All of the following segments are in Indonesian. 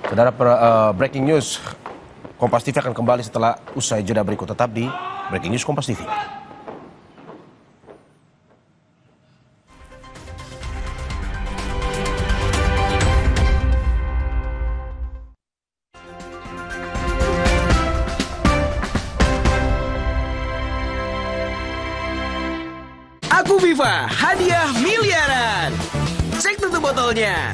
Saudara, breaking news, Kompas TV akan kembali setelah usai jeda berikut. Tetap di Breaking News Kompas TV. Aku Viva, hadiah miliaran. Cek tutup botolnya.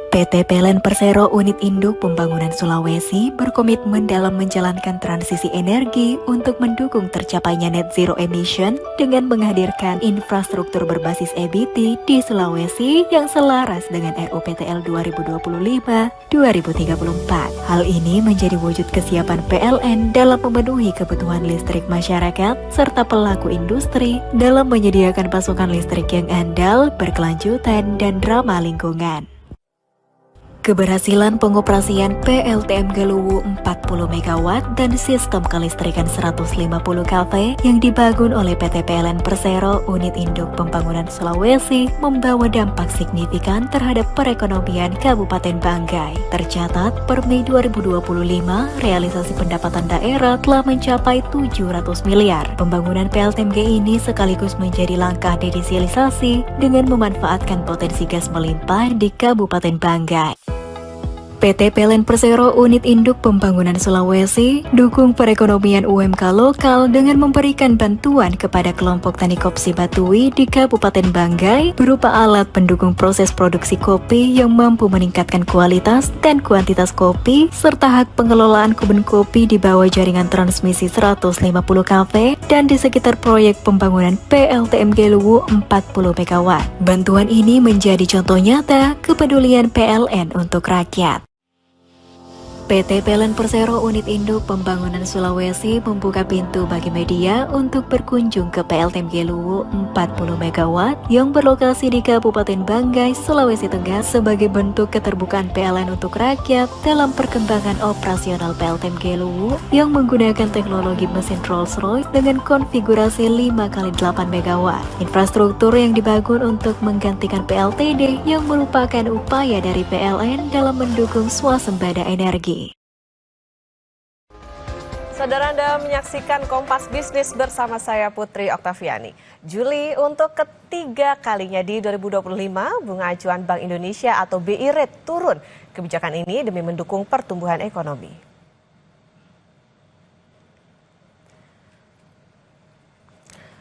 PT PLN Persero Unit Induk Pembangunan Sulawesi berkomitmen dalam menjalankan transisi energi untuk mendukung tercapainya net zero emission dengan menghadirkan infrastruktur berbasis EBT di Sulawesi yang selaras dengan RUPTL 2025-2034. Hal ini menjadi wujud kesiapan PLN dalam memenuhi kebutuhan listrik masyarakat serta pelaku industri dalam menyediakan pasokan listrik yang andal, berkelanjutan, dan ramah lingkungan. Keberhasilan pengoperasian PLTM Galuwu 40 MW dan sistem kelistrikan 150 kV yang dibangun oleh PT PLN Persero Unit Induk Pembangunan Sulawesi membawa dampak signifikan terhadap perekonomian Kabupaten Banggai. Tercatat, per Mei 2025, realisasi pendapatan daerah telah mencapai 700 miliar. Pembangunan PLTMG ini sekaligus menjadi langkah dedesilisasi dengan memanfaatkan potensi gas melimpah di Kabupaten Banggai. PT PLN Persero Unit Induk Pembangunan Sulawesi dukung perekonomian UMK lokal dengan memberikan bantuan kepada kelompok tani Kopsi Batui di Kabupaten Banggai berupa alat pendukung proses produksi kopi yang mampu meningkatkan kualitas dan kuantitas kopi serta hak pengelolaan kebun kopi di bawah jaringan transmisi 150 kV dan di sekitar proyek pembangunan PLTM Galuwu 40 MW. Bantuan ini menjadi contoh nyata kepedulian PLN untuk rakyat. PT PLN Persero Unit Induk Pembangunan Sulawesi membuka pintu bagi media untuk berkunjung ke PLTM Galuwu 40 MW yang berlokasi di Kabupaten Banggai, Sulawesi Tengah sebagai bentuk keterbukaan PLN untuk rakyat dalam perkembangan operasional PLTM Galuwu yang menggunakan teknologi mesin Rolls-Royce dengan konfigurasi 5x8 MW. Infrastruktur yang dibangun untuk menggantikan PLTD yang merupakan upaya dari PLN dalam mendukung swasembada energi. Saudara, Anda menyaksikan Kompas Bisnis bersama saya Putri Oktaviani. Juli untuk ketiga kalinya di 2025, bunga acuan Bank Indonesia atau BI Rate turun. Kebijakan ini demi mendukung pertumbuhan ekonomi.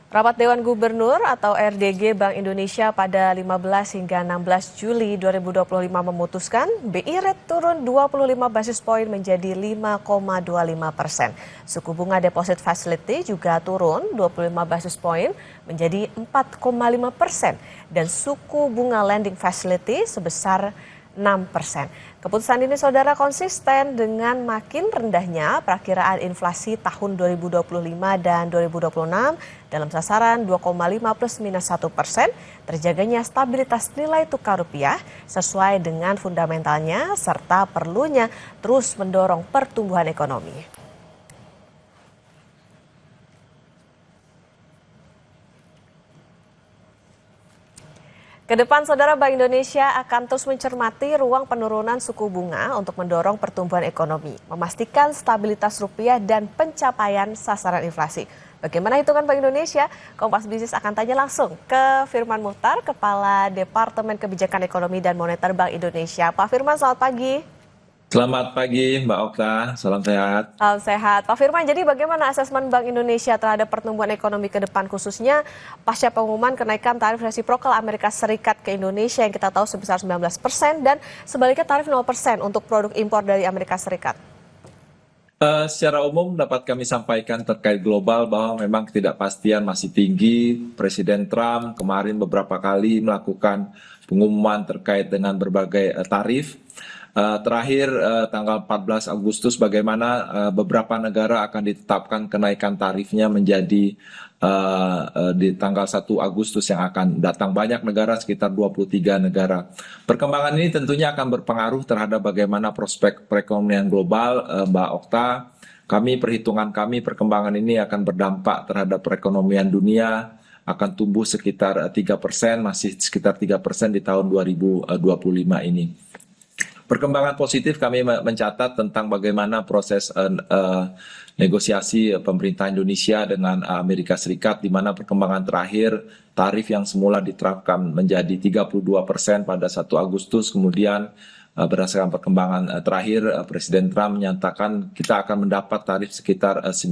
Rapat Dewan Gubernur atau RDG Bank Indonesia pada 15 hingga 16 Juli 2025 memutuskan BI Rate turun 25 basis poin menjadi 5,25%. Suku bunga deposit facility juga turun 25 basis poin menjadi 4,5% dan suku bunga lending facility sebesar 6%. Keputusan ini, saudara, konsisten dengan makin rendahnya perakiraan inflasi tahun 2025 dan 2026 dalam sasaran 2,5 plus minus 1%, terjaganya stabilitas nilai tukar rupiah sesuai dengan fundamentalnya serta perlunya terus mendorong pertumbuhan ekonomi. Kedepan, saudara, Bank Indonesia akan terus mencermati ruang penurunan suku bunga untuk mendorong pertumbuhan ekonomi, memastikan stabilitas rupiah dan pencapaian sasaran inflasi. Bagaimana hitungan Bank Indonesia? Kompas Bisnis akan tanya langsung ke Firman Muhtar, Kepala Departemen Kebijakan Ekonomi dan Moneter Bank Indonesia. Pak Firman, selamat pagi. Selamat pagi Mbak Okta, salam sehat. Salam sehat. Pak Firman, jadi bagaimana asesmen Bank Indonesia terhadap pertumbuhan ekonomi ke depan, khususnya pasca pengumuman kenaikan tarif resiprokal Amerika Serikat ke Indonesia yang kita tahu sebesar 19% dan sebaliknya tarif 0% untuk produk impor dari Amerika Serikat? Secara umum dapat kami sampaikan terkait global bahwa memang ketidakpastian masih tinggi. Presiden Trump kemarin beberapa kali melakukan pengumuman terkait dengan berbagai tarif. Terakhir tanggal 14 Agustus bagaimana beberapa negara akan ditetapkan kenaikan tarifnya menjadi di tanggal 1 Agustus yang akan datang. Banyak negara, sekitar 23 negara. Perkembangan ini tentunya akan berpengaruh terhadap bagaimana prospek perekonomian global, Mbak Okta. Perhitungan kami perkembangan ini akan berdampak terhadap perekonomian dunia, akan tumbuh sekitar 3%, masih sekitar 3% di tahun 2025 ini. Perkembangan positif kami mencatat tentang bagaimana proses negosiasi pemerintah Indonesia dengan Amerika Serikat, di mana perkembangan terakhir tarif yang semula diterapkan menjadi 32% pada 1 Agustus, kemudian berdasarkan perkembangan terakhir Presiden Trump menyatakan kita akan mendapat tarif sekitar 19%.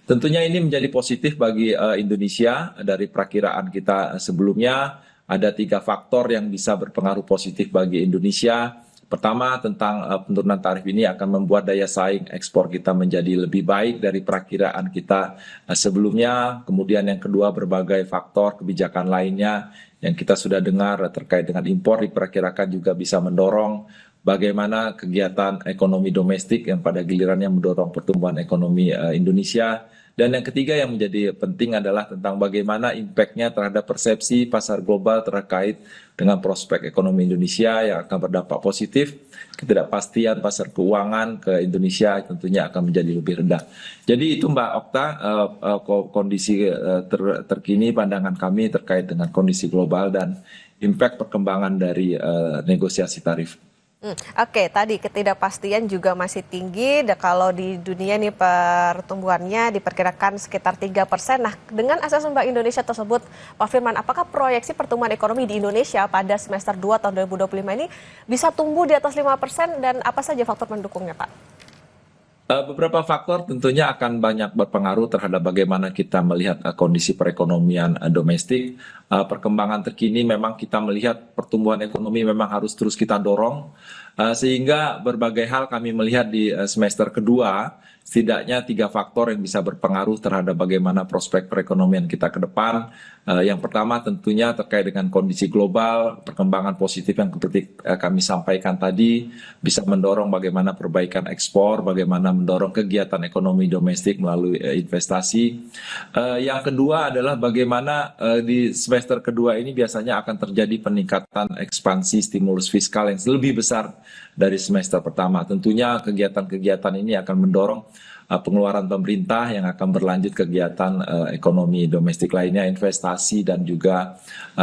Tentunya ini menjadi positif bagi Indonesia. Dari perakiraan kita sebelumnya, ada 3 faktor yang bisa berpengaruh positif bagi Indonesia. Pertama, tentang penurunan tarif ini akan membuat daya saing ekspor kita menjadi lebih baik dari perakiraan kita sebelumnya. Kemudian yang kedua, berbagai faktor kebijakan lainnya yang kita sudah dengar terkait dengan impor diperkirakan juga bisa mendorong bagaimana kegiatan ekonomi domestik yang pada gilirannya mendorong pertumbuhan ekonomi Indonesia. Dan yang ketiga yang menjadi penting adalah tentang bagaimana impact-nya terhadap persepsi pasar global terkait dengan prospek ekonomi Indonesia yang akan berdampak positif. Ketidakpastian pasar keuangan ke Indonesia tentunya akan menjadi lebih rendah. Jadi itu Mbak Okta, kondisi terkini pandangan kami terkait dengan kondisi global dan impact perkembangan dari negosiasi tarif. Oke, tadi ketidakpastian juga masih tinggi. Kalau di dunia nih pertumbuhannya diperkirakan sekitar 3%. Nah, dengan asesmen Bank Indonesia tersebut, Pak Firman, apakah proyeksi pertumbuhan ekonomi di Indonesia pada semester 2 tahun 2025 ini bisa tumbuh di atas 5% dan apa saja faktor pendukungnya, Pak? Beberapa faktor tentunya akan banyak berpengaruh terhadap bagaimana kita melihat kondisi perekonomian domestik. Perkembangan terkini memang kita melihat pertumbuhan ekonomi memang harus terus kita dorong. Sehingga berbagai hal kami melihat di semester kedua, setidaknya 3 faktor yang bisa berpengaruh terhadap bagaimana prospek perekonomian kita ke depan. Yang pertama tentunya terkait dengan kondisi global, perkembangan positif yang seperti kami sampaikan tadi bisa mendorong bagaimana perbaikan ekspor, bagaimana mendorong kegiatan ekonomi domestik melalui investasi. Yang kedua adalah bagaimana di semester kedua ini biasanya akan terjadi peningkatan ekspansi stimulus fiskal yang lebih besar dari semester pertama. Tentunya kegiatan-kegiatan ini akan mendorong pengeluaran pemerintah yang akan berlanjut kegiatan ekonomi domestik lainnya, investasi dan juga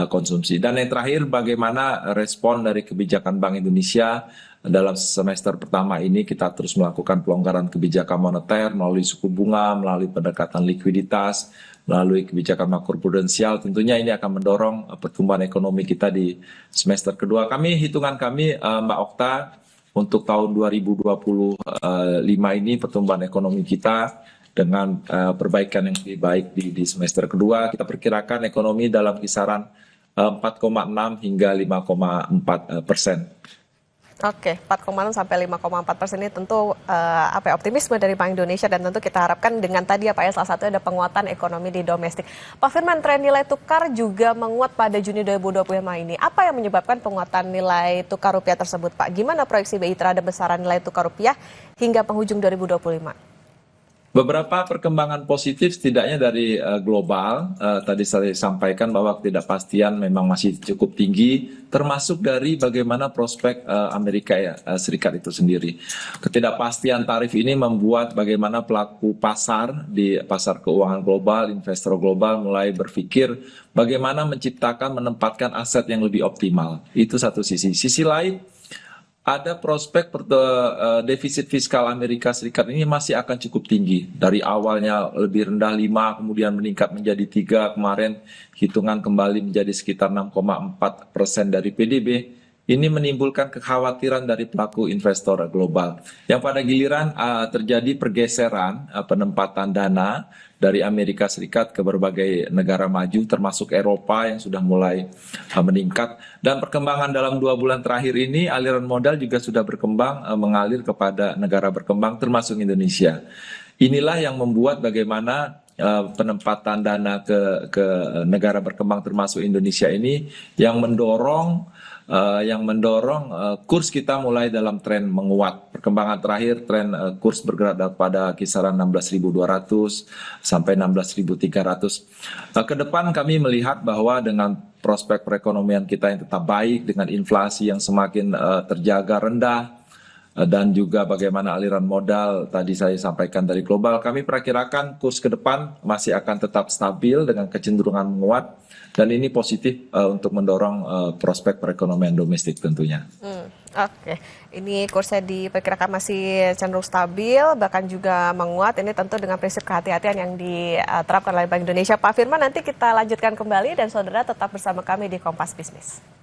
konsumsi. Dan yang terakhir, bagaimana respon dari kebijakan Bank Indonesia dalam semester pertama ini. Kita terus melakukan pelonggaran kebijakan moneter melalui suku bunga, melalui pendekatan likuiditas, melalui kebijakan makroprudensial. Tentunya ini akan mendorong pertumbuhan ekonomi kita di semester kedua. Hitungan kami Mbak Okta, untuk tahun 2025 ini pertumbuhan ekonomi kita dengan perbaikan yang lebih baik di semester kedua, kita perkirakan ekonomi dalam kisaran 4,6 hingga 5,4%. Oke, 4,6 sampai 5,4% ini tentu optimisme dari Bank Indonesia dan tentu kita harapkan dengan tadi salah satunya ada penguatan ekonomi di domestik. Pak Firman, tren nilai tukar juga menguat pada Juni 2025 ini. Apa yang menyebabkan penguatan nilai tukar rupiah tersebut, Pak? Gimana proyeksi BI terhadap besaran nilai tukar rupiah hingga penghujung 2025? Beberapa perkembangan positif setidaknya dari global, tadi saya sampaikan bahwa ketidakpastian memang masih cukup tinggi, termasuk dari bagaimana prospek Amerika Serikat itu sendiri. Ketidakpastian tarif ini membuat bagaimana pelaku pasar di pasar keuangan global, investor global mulai berpikir bagaimana menciptakan, menempatkan aset yang lebih optimal. Itu satu sisi. Sisi lain, ada prospek defisit fiskal Amerika Serikat ini masih akan cukup tinggi. Dari awalnya lebih rendah 5, kemudian meningkat menjadi 3, kemarin hitungan kembali menjadi sekitar 6,4% dari PDB. Ini menimbulkan kekhawatiran dari pelaku investor global. Yang pada giliran terjadi pergeseran penempatan dana dari Amerika Serikat ke berbagai negara maju, termasuk Eropa yang sudah mulai meningkat. Dan perkembangan dalam 2 bulan terakhir ini, aliran modal juga sudah berkembang, mengalir kepada negara berkembang, termasuk Indonesia. Inilah yang membuat bagaimana penempatan dana ke negara berkembang, termasuk Indonesia ini, yang mendorong kurs kita mulai dalam tren menguat. Perkembangan terakhir tren kurs bergerak pada kisaran 16.200 sampai 16.300. Ke depan kami melihat bahwa dengan prospek perekonomian kita yang tetap baik, dengan inflasi yang semakin terjaga rendah, dan juga bagaimana aliran modal tadi saya sampaikan dari global, kami perkirakan kurs ke depan masih akan tetap stabil dengan kecenderungan menguat, dan ini positif untuk mendorong prospek perekonomian domestik tentunya. Oke, ini kursnya diperkirakan masih cenderung stabil, bahkan juga menguat. Ini tentu dengan prinsip kehati-hatian yang diterapkan oleh Bank Indonesia. Pak Firman, nanti kita lanjutkan kembali dan saudara tetap bersama kami di Kompas Bisnis.